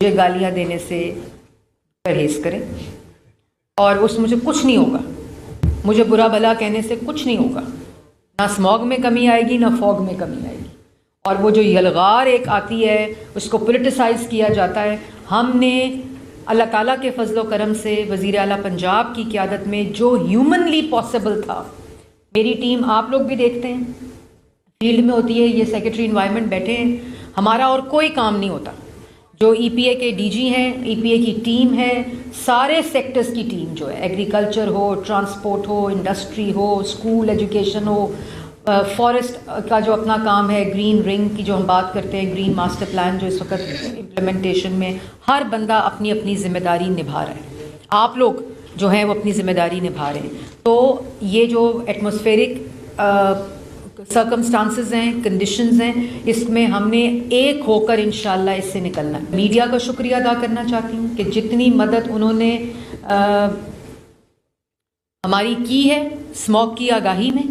مجھے گالیاں دینے سے پرہیز کریں، اور اس مجھے کچھ نہیں ہوگا، مجھے برا بھلا کہنے سے کچھ نہیں ہوگا، نہ اسموگ میں کمی آئے گی نہ فوگ میں کمی آئے گی۔ اور وہ جو یلغار ایک آتی ہے اس کو پولیٹیسائز کیا جاتا ہے، ہم نے اللہ تعالیٰ کے فضل و کرم سے وزیر اعلیٰ پنجاب کی قیادت میں جو ہیومنلی پاسبل تھا، میری ٹیم آپ لوگ بھی دیکھتے ہیں فیلڈ میں ہوتی ہے، یہ سیکرٹری انوائرمنٹ بیٹھے ہیں، ہمارا اور کوئی کام نہیں ہوتا، جو ای پی اے کے ڈی جی ہیں، ای پی اے کی ٹیم ہے، سارے سیکٹرز کی ٹیم جو ہے، ایگریکلچر ہو، ٹرانسپورٹ ہو، انڈسٹری ہو، اسکول ایجوکیشن ہو، فارسٹ کا جو اپنا کام ہے، گرین رنگ کی جو ہم بات کرتے ہیں، گرین ماسٹر پلان جو اس وقت امپلیمنٹیشن میں، ہر بندہ اپنی اپنی ذمہ داری نبھا رہا ہے، آپ لوگ جو ہیں وہ اپنی ذمہ داری نبھا رہے ہیں۔ تو یہ جو ایٹماسفیرک سرکمسٹانسز ہیں، کنڈیشنز ہیں، اس میں ہم نے ایک ہو کر انشاءاللہ اس سے نکلنا ہے۔ میڈیا کا شکریہ ادا کرنا چاہتی ہوں کہ جتنی مدد انہوں نے ہماری کی ہے اسموگ کی آگاہی میں،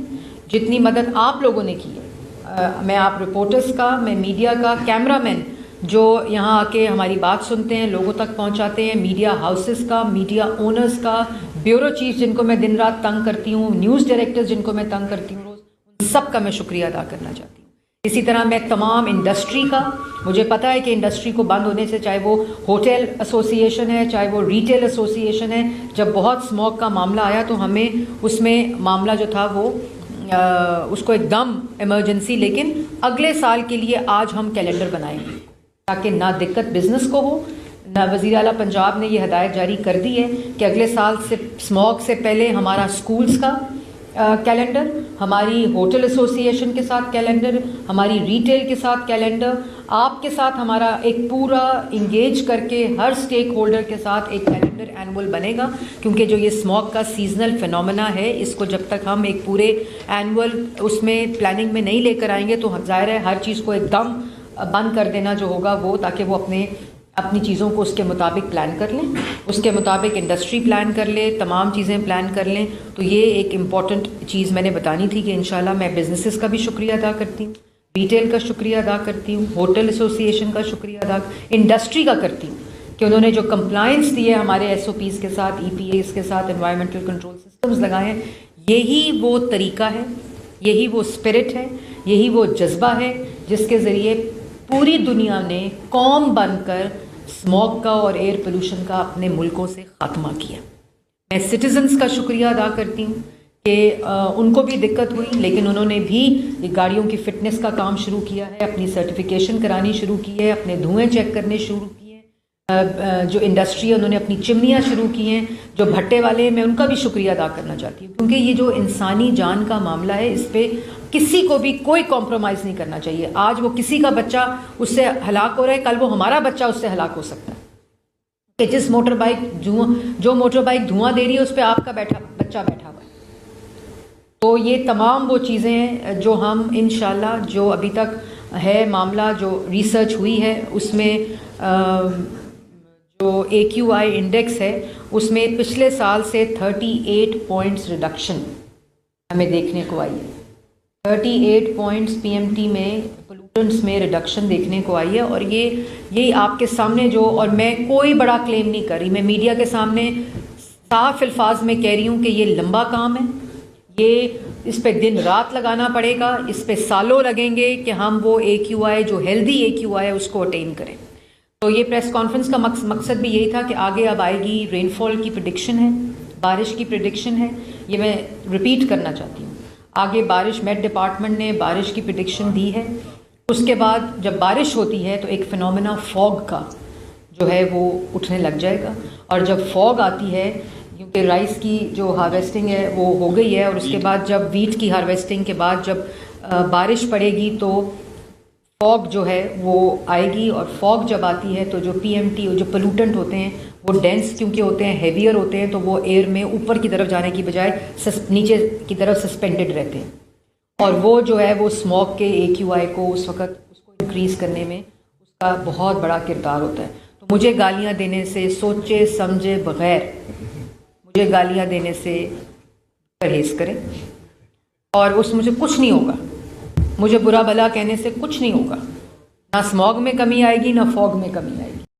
جتنی مدد آپ لوگوں نے کی ہے، میں آپ رپورٹرز کا، میں میڈیا کا، کیمرہ مین جو یہاں آ کے ہماری بات سنتے ہیں، لوگوں تک پہنچاتے ہیں، میڈیا ہاؤسز کا، میڈیا اونرز کا، بیورو چیف جن کو میں دن رات تنگ کرتی ہوں، نیوز ڈائریکٹرز جن کو میں تنگ کرتی ہوں روز، ان سب کا میں شکریہ ادا کرنا چاہتی ہوں۔ اسی طرح میں تمام انڈسٹری کا، مجھے پتہ ہے کہ انڈسٹری کو بند ہونے سے، چاہے وہ ہوٹل ایسوسی ایشن ہے، چاہے وہ ریٹیل ایسوسی ایشن ہے، جب بہت اسموگ کا معاملہ آیا تو ہمیں اس میں معاملہ جو تھا وہ اس کو ایک دم ایمرجنسی، لیکن اگلے سال کے لیے آج ہم کیلنڈر بنائیں گے تاکہ نہ دقت بزنس کو ہو، نہ وزیر اعلیٰ پنجاب نے یہ ہدایت جاری کر دی ہے کہ اگلے سال سے اسموگ سے پہلے ہمارا اسکولز کا کیلنڈر، ہماری ہوٹل ایسوسی ایشن کے ساتھ کیلنڈر، ہماری ریٹیل کے ساتھ کیلنڈر، آپ کے ساتھ ہمارا ایک پورا انگیج کر کے ہر اسٹیک ہولڈر کے ساتھ ایک کیلنڈر اینول بنے گا، کیونکہ جو یہ اسموگ کا سیزنل فینومینا ہے، اس کو جب تک ہم ایک پورے اینول اس میں پلاننگ میں نہیں لے کر آئیں گے تو ظاہر ہے ہر چیز کو ایک دم بند کر دینا جو ہوگا وہ، تاکہ وہ اپنی چیزوں کو اس کے مطابق پلان کر لیں، اس کے مطابق انڈسٹری پلان کر لے، تمام چیزیں پلان کر لیں۔ تو یہ ایک امپورٹنٹ چیز میں نے بتانی تھی کہ انشاءاللہ میں بزنسز کا بھی شکریہ ادا کرتی ہوں، ریٹیل کا شکریہ ادا کرتی ہوں، ہوٹل ایسوسی ایشن کا شکریہ ادا، انڈسٹری کا کرتی ہوں کہ انہوں نے جو کمپلائنس دی ہے ہمارے ایس او پیز کے ساتھ، ای پی ایز کے ساتھ، انوائرمنٹل کنٹرول سسٹمز لگائے ہیں، یہی وہ طریقہ ہے، یہی وہ اسپرٹ ہے، یہی وہ جذبہ ہے جس کے ذریعے پوری دنیا نے قوم بن کر اسموگ کا اور ایئر پولوشن کا اپنے ملکوں سے خاتمہ کیا۔ میں سٹیزنز کا شکریہ ادا کرتی ہوں کہ ان کو بھی دقت ہوئی، لیکن انہوں نے بھی گاڑیوں کی فٹنس کا کام شروع کیا ہے، اپنی سرٹیفکیشن کرانی شروع کی ہے، اپنے دھوئیں چیک کرنے شروع کیے ہیں، جو انڈسٹری ہے انہوں نے اپنی چمنیاں شروع کی ہیں، جو بھٹے والے ہیں میں ان کا بھی شکریہ ادا کرنا چاہتی ہوں، کیونکہ یہ جو انسانی جان کا معاملہ ہے اس پہ کسی کو بھی کوئی کمپرومائز نہیں کرنا چاہیے۔ آج وہ کسی کا بچہ اس سے ہلاک ہو رہا ہے، کل وہ ہمارا بچہ اس سے ہلاک ہو سکتا ہے، کہ جس موٹر بائک جو موٹر بائک دھواں دے رہی ہے اس پہ آپ کا بچہ بیٹھا ہوا ہے۔ تو یہ تمام وہ چیزیں ہیں جو ہم انشاءاللہ، جو ابھی تک ہے معاملہ جو ریسرچ ہوئی ہے اس میں جو اے کیو آئی انڈیکس ہے اس میں پچھلے سال سے 38 پوائنٹس ریڈکشن ہمیں دیکھنے کو آئی ہے، 38 پوائنٹس پی ایم ٹی میں پولوٹنٹس میں ریڈکشن دیکھنے کو آئی ہے۔ اور یہ آپ کے سامنے جو، اور میں کوئی بڑا کلیم نہیں کر رہی، میں میڈیا کے سامنے صاف الفاظ میں کہہ رہی ہوں کہ یہ لمبا کام ہے، یہ اس پہ دن رات لگانا پڑے گا، اس پہ سالوں لگیں گے کہ ہم وہ اے کیو آئی جو ہیلدی اے کیو آئی ہے اس کو اٹین کریں۔ تو یہ پریس کانفرنس کا مقصد بھی یہی تھا کہ آگے اب آئے گی رین فال کی پریڈکشن ہے، بارش کی پریڈکشن ہے، یہ میں ریپیٹ کرنا چاہتی ہوں، آگے بارش، میٹ ڈپارٹمنٹ نے بارش کی پریڈکشن دی ہے، اس کے بعد جب بارش ہوتی ہے تو ایک فینومینا فوگ کا جو ہے وہ اٹھنے لگ جائے گا، اور جب فوگ آتی ہے، کیونکہ رائس کی جو ہارویسٹنگ ہے وہ ہو گئی ہے، اور اس کے بعد جب ویٹ کی ہارویسٹنگ کے بعد جب بارش پڑے گی تو فوگ جو ہے وہ آئے گی، اور فوگ جب آتی ہے تو جو پی ایم ٹی جو پولوٹنٹ ہوتے ہیں وہ ڈینس کیونکہ ہوتے ہیں، ہیویئر ہوتے ہیں، تو وہ ایئر میں اوپر کی طرف جانے کی بجائے نیچے کی طرف سسپینڈڈ رہتے ہیں، اور وہ جو ہے وہ اسموگ کے اے کیو آئی کو اس وقت اس کو انکریز کرنے میں اس کا بہت بڑا کردار ہوتا ہے۔ تو مجھے گالیاں دینے سے سوچے سمجھے بغیر مجھے گالیاں دینے سے پرہیز کریں، اور اس مجھے کچھ نہیں ہوگا، مجھے برا بھلا کہنے سے کچھ نہیں ہوگا، نہ اسموگ میں کمی آئے گی نہ فوگ میں کمی آئے گی۔